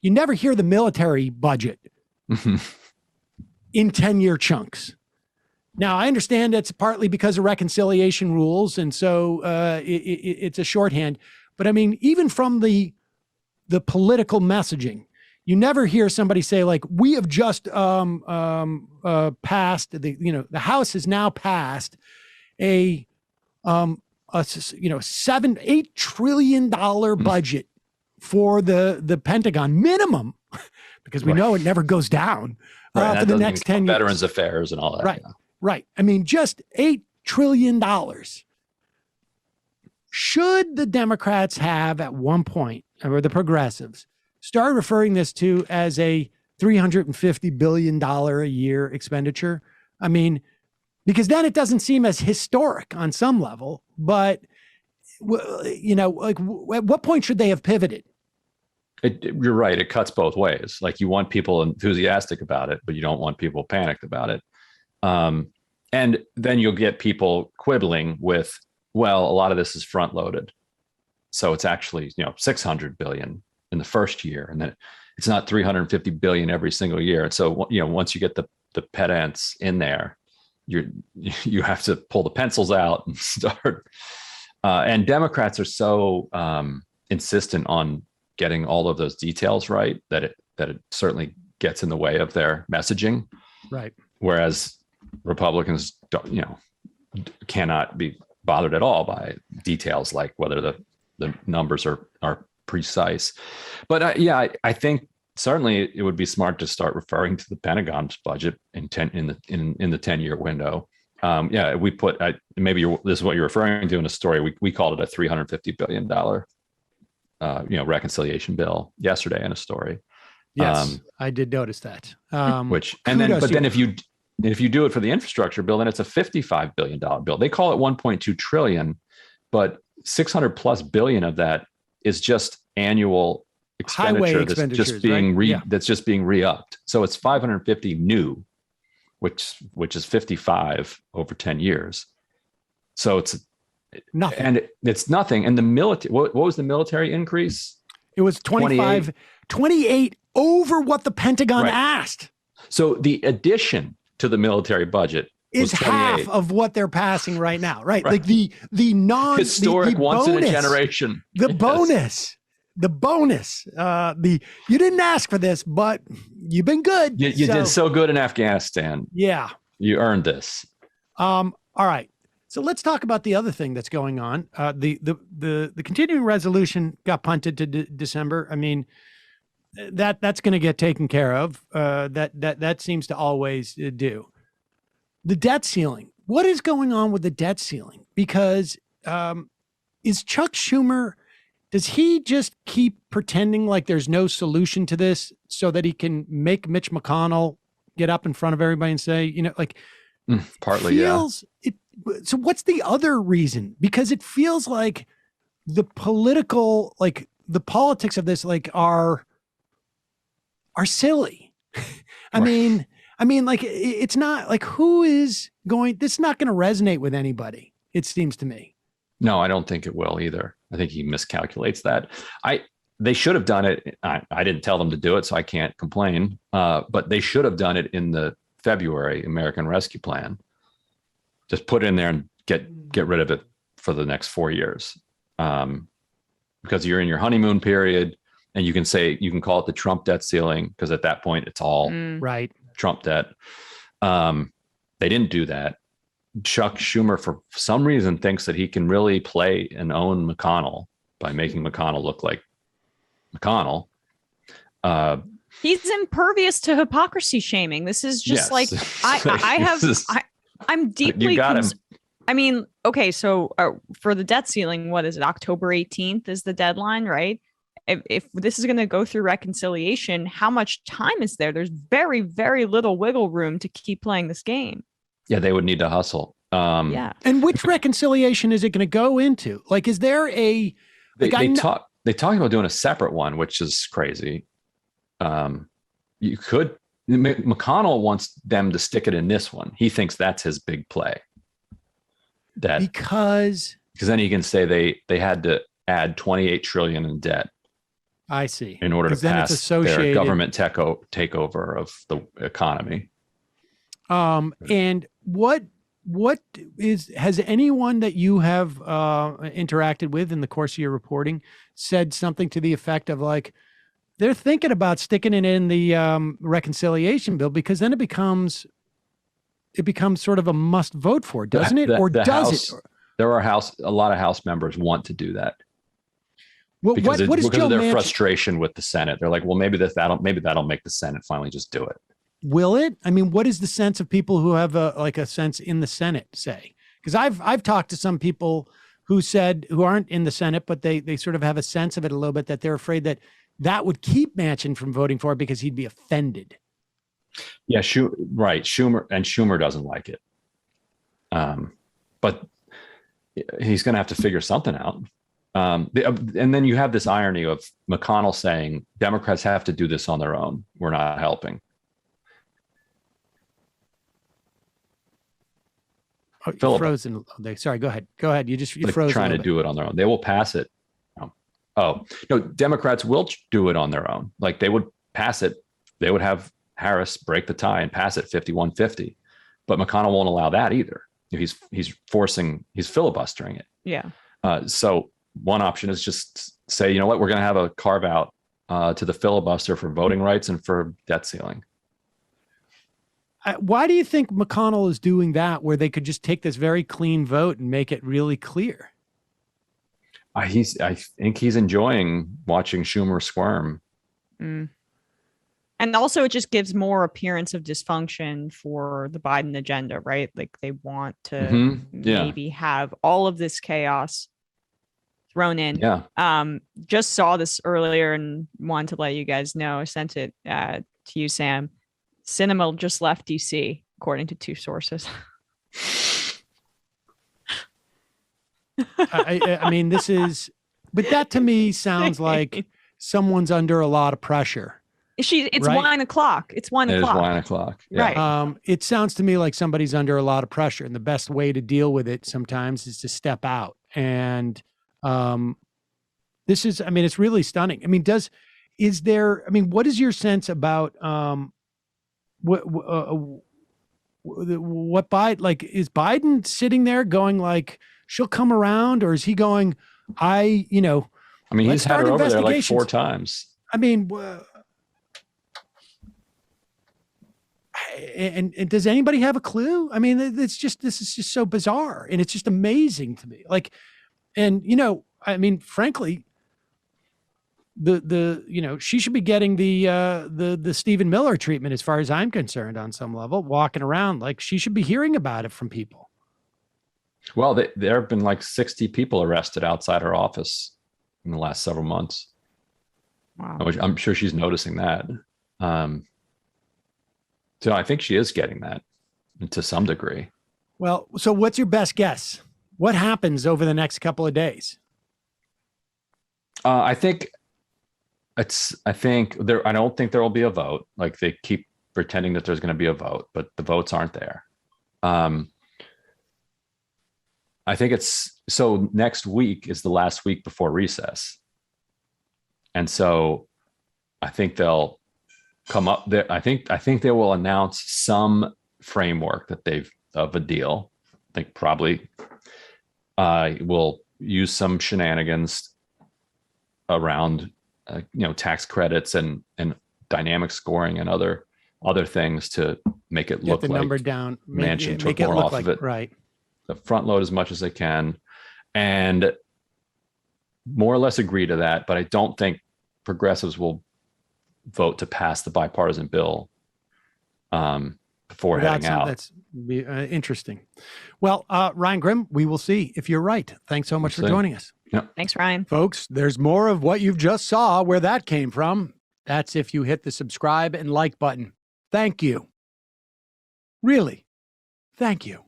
you never hear the military budget in 10-year chunks. Now, I understand it's partly because of reconciliation rules, and so it's a shorthand. But I mean, even from the political messaging, you never hear somebody say like, "We have just passed the House has now passed a $7-8 trillion budget for the Pentagon minimum," because we know it never goes down for the next 10 years. Veterans Affairs and all that. Right. Right. I mean, just $8 trillion. Should the Democrats have at one point, or the progressives, start referring this to as a $350 billion a year expenditure? I mean, because then it doesn't seem as historic on some level, but, at what point should they have pivoted? You're right. It cuts both ways. Like, you want people enthusiastic about it, but you don't want people panicked about it. And then you'll get people quibbling with, well, a lot of this is front loaded. So it's actually, $600 billion in the first year. And then it's not $350 billion every single year. And so, once you get the pedants in there, you have to pull the pencils out and start. And Democrats are so insistent on getting all of those details right that it certainly gets in the way of their messaging. Right. Whereas Republicans, cannot be bothered at all by details like whether the numbers are precise. But I think certainly it would be smart to start referring to the Pentagon's budget in the 10-year window. We put this is what you're referring to in the story. We called it a $350 billion reconciliation bill yesterday in a story. Yes, I did notice that. If you do it for the infrastructure bill, then it's a $55 billion bill. They call it $1.2 trillion, but 600 plus billion of that is just annual expenditure that's just being re-upped. So it's 550 new, which is 55 over 10 years. So it's nothing. And it's nothing. And the military, what was the military increase? It was 28 over what the Pentagon asked. So the addition to the military budget is half of what they're passing right now, right? Like the historic once in a generation. The bonus. You didn't ask for this, but you've been good. You did so good in Afghanistan. Yeah. You earned this. All right. So let's talk about the other thing that's going on. The continuing resolution got punted to December. I mean, that's going to get taken care of. That seems to always do. The debt ceiling. What is going on with the debt ceiling? Because is Chuck Schumer, does he just keep pretending like there's no solution to this so that he can make Mitch McConnell get up in front of everybody and say, partly, so what's the other reason? Because it feels like the politics of this, are silly. I mean, it's not like this is not going to resonate with anybody. It seems to me. No, I don't think it will either. I think he miscalculates that. They should have done it. I didn't tell them to do it, so I can't complain. But they should have done it in the February American Rescue Plan. Just put it in there and get rid of it for the next 4 years. Because you're in your honeymoon period, and you can call it the Trump debt ceiling, because at that point it's all right. Trump debt. They didn't do that. Chuck Schumer, for some reason, thinks that he can really play and own McConnell by making McConnell look like McConnell. He's impervious to hypocrisy shaming. This is just I'm deeply. I mean, okay, so for the debt ceiling, what is it? October 18th is the deadline, right? If this is going to go through reconciliation, how much time is there? There's very, very little wiggle room to keep playing this game. Yeah, they would need to hustle. And which reconciliation is it going to go into? Like, is there a... They talk about doing a separate one, which is crazy. You could... McConnell wants them to stick it in this one. He thinks that's his big play. Because then he can say they had to add $28 trillion in debt. I see. in order to 'Cause then it's pass associated- their government takeover of the economy. And what has anyone that you have interacted with in the course of your reporting said something to the effect of like, they're thinking about sticking it in the reconciliation bill because then it becomes sort of a must vote for, doesn't it? Or does House, it? There are a lot of House members want to do that. Well, Because what is Joe of their Manchin? frustration with the Senate. They're like, well, maybe that'll make the Senate finally just do it. Will it? I mean, what is the sense of people who have a sense in the Senate say? Because I've talked to some people who aren't in the Senate, but they sort of have a sense of it a little bit, that they're afraid that would keep Manchin from voting for it because he'd be offended. Yeah, right. Schumer doesn't like it. But he's going to have to figure something out. And then you have this irony of McConnell saying Democrats have to do this on their own. We're not helping. Oh, you're frozen. Sorry, go ahead. You froze. Trying to do it on their own. They will pass it. Oh, no, Democrats will do it on their own. Like they would pass it. They would have Harris break the tie and pass it 51-50. But McConnell won't allow that either. He's filibustering it. Yeah. So one option is just say, you know what, we're going to have a carve out to the filibuster for voting rights and for debt ceiling. Why do you think McConnell is doing that, where they could just take this very clean vote and make it really clear? I think he's enjoying watching Schumer squirm. Mm. And also, it just gives more appearance of dysfunction for the Biden agenda, right? Like they want to maybe have all of this chaos thrown in. Yeah. Just saw this earlier and wanted to let you guys know. I sent it to you, Sam. Sinema just left DC, according to two sources. I mean, but that to me sounds like someone's under a lot of pressure. It's right? 1 o'clock. It's 1 o'clock. It is 1 o'clock. Yeah. Right. It sounds to me like somebody's under a lot of pressure, and the best way to deal with it sometimes is to step out. And this is, I mean, it's really stunning. I mean, what is your sense about what Biden, like, is Biden sitting there going like, she'll come around, or is he going, I mean, he's had her over there like 4 times. I mean, and does anybody have a clue? I mean, this is just so bizarre, and it's just amazing to me. Like, and I mean, frankly, she should be getting the Stephen Miller treatment, as far as I'm concerned, on some level, walking around like she should be hearing about it from people. Well, there have been like 60 people arrested outside her office in the last several months. Wow. I'm sure she's noticing that. So I think she is getting that to some degree. Well, so what's your best guess? What happens over the next couple of days? I don't think there will be a vote. Like they keep pretending that there's going to be a vote, but the votes aren't there. I think so next week is the last week before recess. And so I think they'll come up there. I think they will announce some framework of a deal. I think probably will use some shenanigans around tax credits and dynamic scoring and other things to make it look the like number down, Manchin took make it more look off like, of it. Right. The front load as much as they can, and more or less agree to that. But I don't think progressives will vote to pass the bipartisan bill before heading out. That's interesting. Well, Ryan Grimm, we will see if you're right. Thanks so much for joining us. Yep. Thanks, Ryan. Folks, there's more of what you've just saw where that came from. That's if you hit the subscribe and like button. Thank you. Really, thank you.